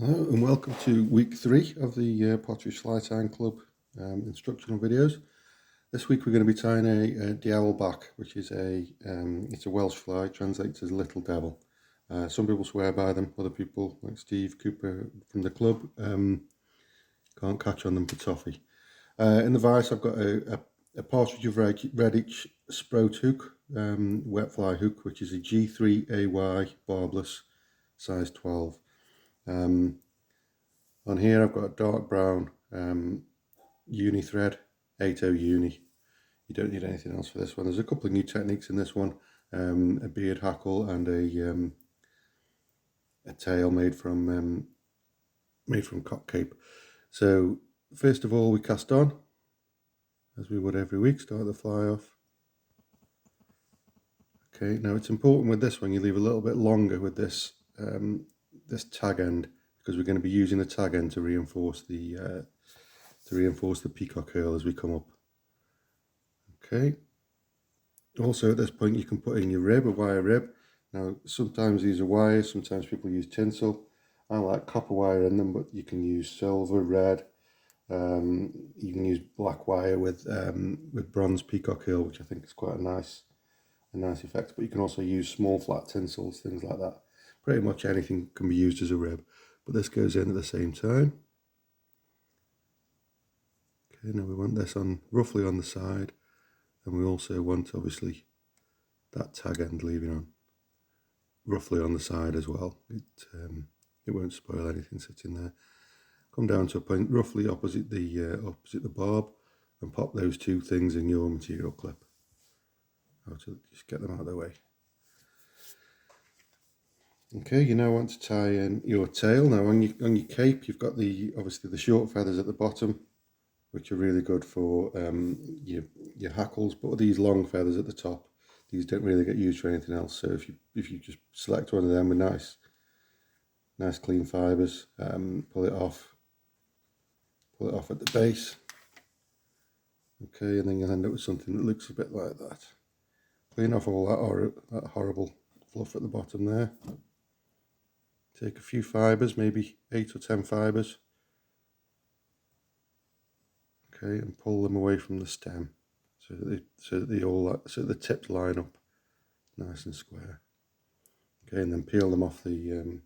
Hello and welcome to week 3 of the Potteries Fly Tying Club instructional videos. This week we're going to be tying a Diawl Bach, which is it's a Welsh fly, translates as little devil. Some people swear by them, other people like Steve Cooper from the club can't catch on them for toffee. In the vise I've got a Partridge of Redditch Sprout hook, wet fly hook, which is a G3AY barbless, size 12. On here I've got a dark brown uni thread, 8/0 uni. You don't need anything else for this one. There's a couple of new techniques in this one, a beard hackle and a tail made from cock cape. So first of all we cast on, as we would every week, start the fly off. Okay, now it's important with this one you leave a little bit longer with this this tag end, because we're going to be using the tag end to reinforce the peacock herl as we come up. Okay. Also at this point you can put in your rib, a wire rib. Now sometimes these are wires, sometimes people use tinsel. I like copper wire in them, but you can use silver, red. You can use black wire with bronze peacock herl, which I think is quite a nice effect. But you can also use small flat tinsels, things like that. Pretty much anything can be used as a rib, but this goes in at the same time. Okay, now we want this on roughly on the side, and we also want obviously that tag end leaving on roughly on the side as well. It won't spoil anything sitting there. Come down to a point roughly opposite the barb, and pop those two things in your material clip. How to just get them out of the way. Okay, you now want to tie in your tail. Now on your cape you've got obviously the short feathers at the bottom, which are really good for your hackles, but these long feathers at the top, these don't really get used for anything else. So if you just select one of them with nice clean fibres, pull it off at the base. Okay, and then you'll end up with something that looks a bit like that. Clean off all that horrible fluff at the bottom there. Take a few fibres, maybe 8 or 10 fibres. Okay, and pull them away from the stem so that the tips line up nice and square. Okay, and then peel them off the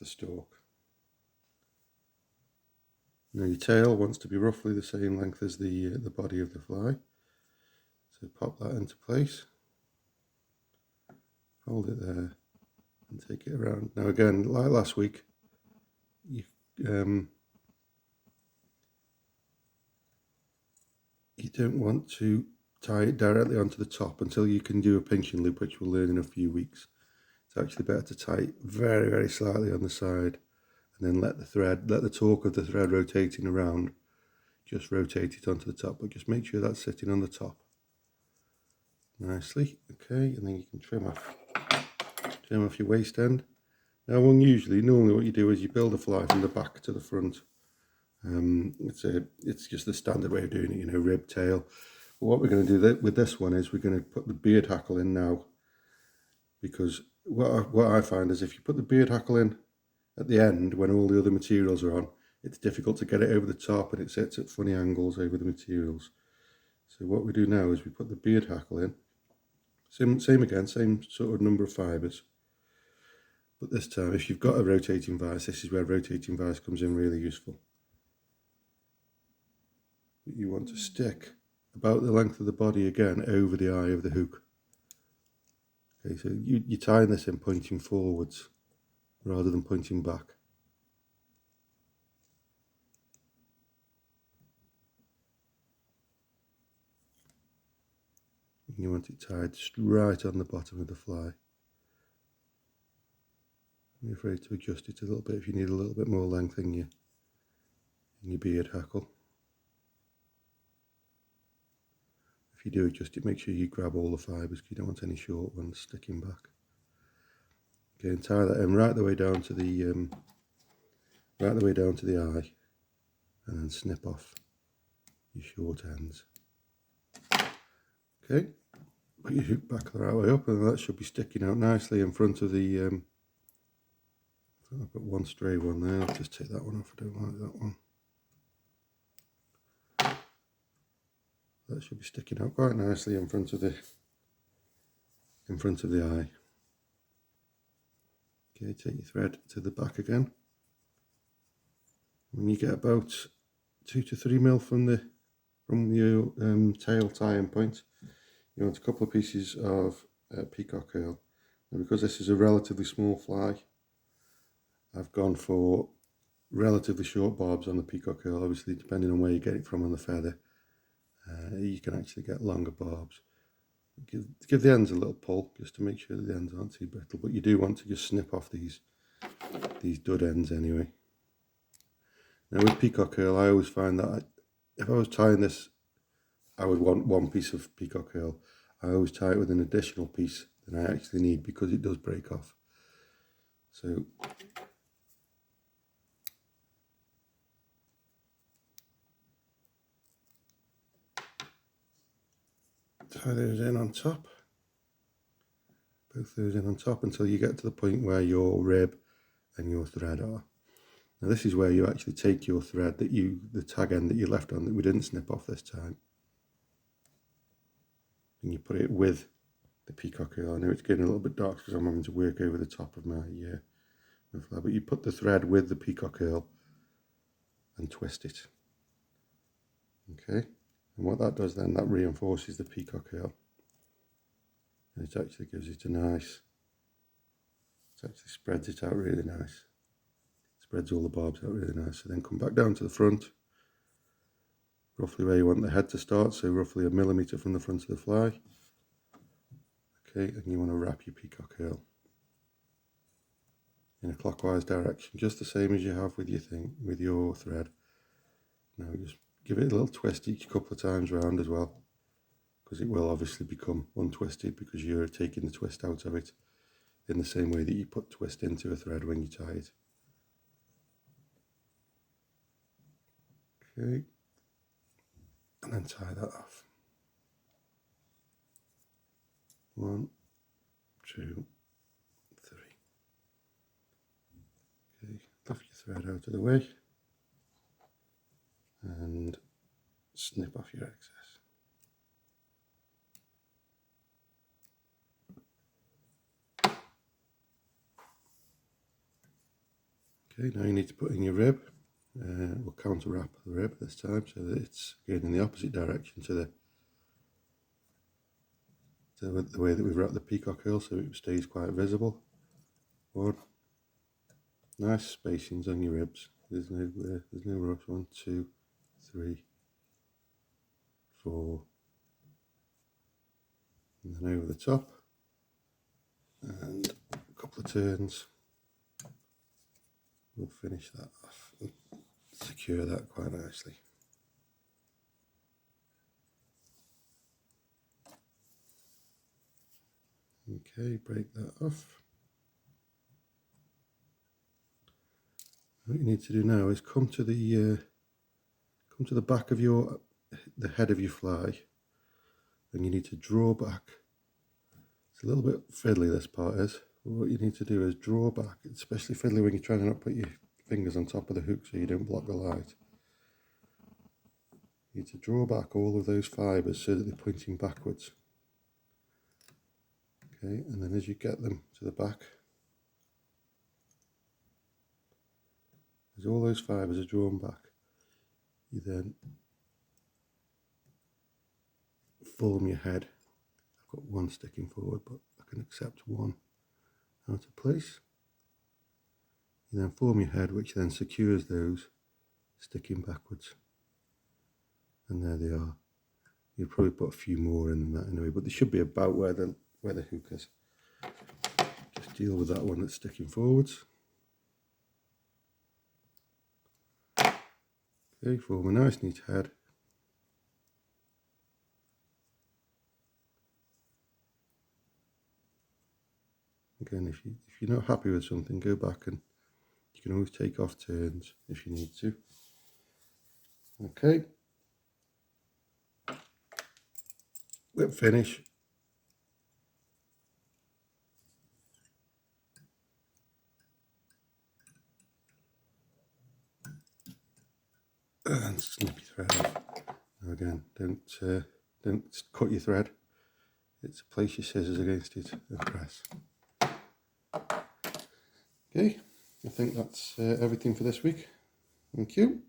stalk. Now your tail wants to be roughly the same length as the body of the fly. So pop that into place. Hold it there and take it around. Now again, like last week, you don't want to tie it directly onto the top until you can do a pinching loop, which we'll learn in a few weeks. It's actually better to tie it very, very slightly on the side, and then let the torque of the thread rotating around, just rotate it onto the top, but just make sure that's sitting on the top nicely. Okay, and then you can trim off your waist end. Now normally what you do is you build a fly from the back to the front. It's just the standard way of doing it, rib, tail. But what we're going to do with this one is we're going to put the beard hackle in now, because what I find is if you put the beard hackle in at the end when all the other materials are on, it's difficult to get it over the top, and it sits at funny angles over the materials. So what we do now is we put the beard hackle in. Same sort of number of fibres. But this time, if you've got a rotating vise, this is where rotating vise comes in really useful. You want to stick about the length of the body again over the eye of the hook. Okay, so you're tying this in pointing forwards rather than pointing back. And you want it tied just right on the bottom of the fly. Be afraid to adjust it a little bit if you need a little bit more length in your beard hackle. If you do adjust it, make sure you grab all the fibres, because you don't want any short ones sticking back. Okay, and tie that in right the way down to the eye, and then snip off your short ends. Okay, put your hook back the right way up, and that should be sticking out nicely in front of the I've got one stray one there. I'll just take that one off. I don't like that one. That should be sticking out quite nicely in front of the eye. Okay, take your thread to the back again. When you get about 2 to 3 mil from your tail tie-in point, you want a couple of pieces of peacock herl. And because this is a relatively small fly, I've gone for relatively short barbs on the peacock herl. Obviously, depending on where you get it from on the feather, you can actually get longer barbs. Give the ends a little pull just to make sure that the ends aren't too brittle, but you do want to just snip off these dud ends anyway. Now with peacock herl, I always find that if I was tying this, I would want one piece of peacock herl. I always tie it with an additional piece than I actually need because it does break off. So tie those in on top, both those in on top until you get to the point where your rib and your thread are. Now this is where you actually take your thread the tag end that you left on that we didn't snip off this time, and you put it with the peacock herl. I know it's getting a little bit dark because I'm having to work over the top of my fly, but you put the thread with the peacock herl and twist it. Okay, and what that does then, that reinforces the peacock herl, and it actually gives it a nice, it actually spreads it out really nice. Spreads all the barbs out really nice. So then come back down to the front, roughly where you want the head to start, so roughly 1 millimeter from the front of the fly. Okay, and you want to wrap your peacock herl in a clockwise direction, just the same as you have with your thread. Now just give it a little twist each couple of times round as well, because it will obviously become untwisted because you're taking the twist out of it in the same way that you put twist into a thread when you tie it. Okay, and then tie that off. 1, 2, 3. Okay, lift your thread out of the way and snip off your excess. Okay, now you need to put in your rib. We'll counter wrap the rib this time so that it's going in the opposite direction to the way that we've wrapped the peacock herl, so it stays quite visible. 1, nice spacings on your ribs. There's no rush. 1, 2, 3, 4, and then over the top, and a couple of turns. We'll finish that off and secure that quite nicely. Okay, break that off. What you need to do now is come to the back of the head of your fly, and you need to draw back. It's a little bit fiddly, this part is. But what you need to do is draw back, especially fiddly when you're trying to not put your fingers on top of the hook so you don't block the light. You need to draw back all of those fibres so that they're pointing backwards. Okay, and then as you get them to the back, as all those fibres are drawn back, you then form your head. I've got one sticking forward, but I can accept one out of place. You then form your head, which then secures those sticking backwards. And there they are. You'll probably put a few more in than that anyway, but they should be about where the hook is. Just deal with that one that's sticking forwards. Okay, form a nice neat head. Again, if you're not happy with something, go back and you can always take off turns if you need to. Okay. Whip finish. and snip your thread off. Now again, don't cut your thread. It's place your scissors against it and press. Okay, I think that's everything for this week. Thank you.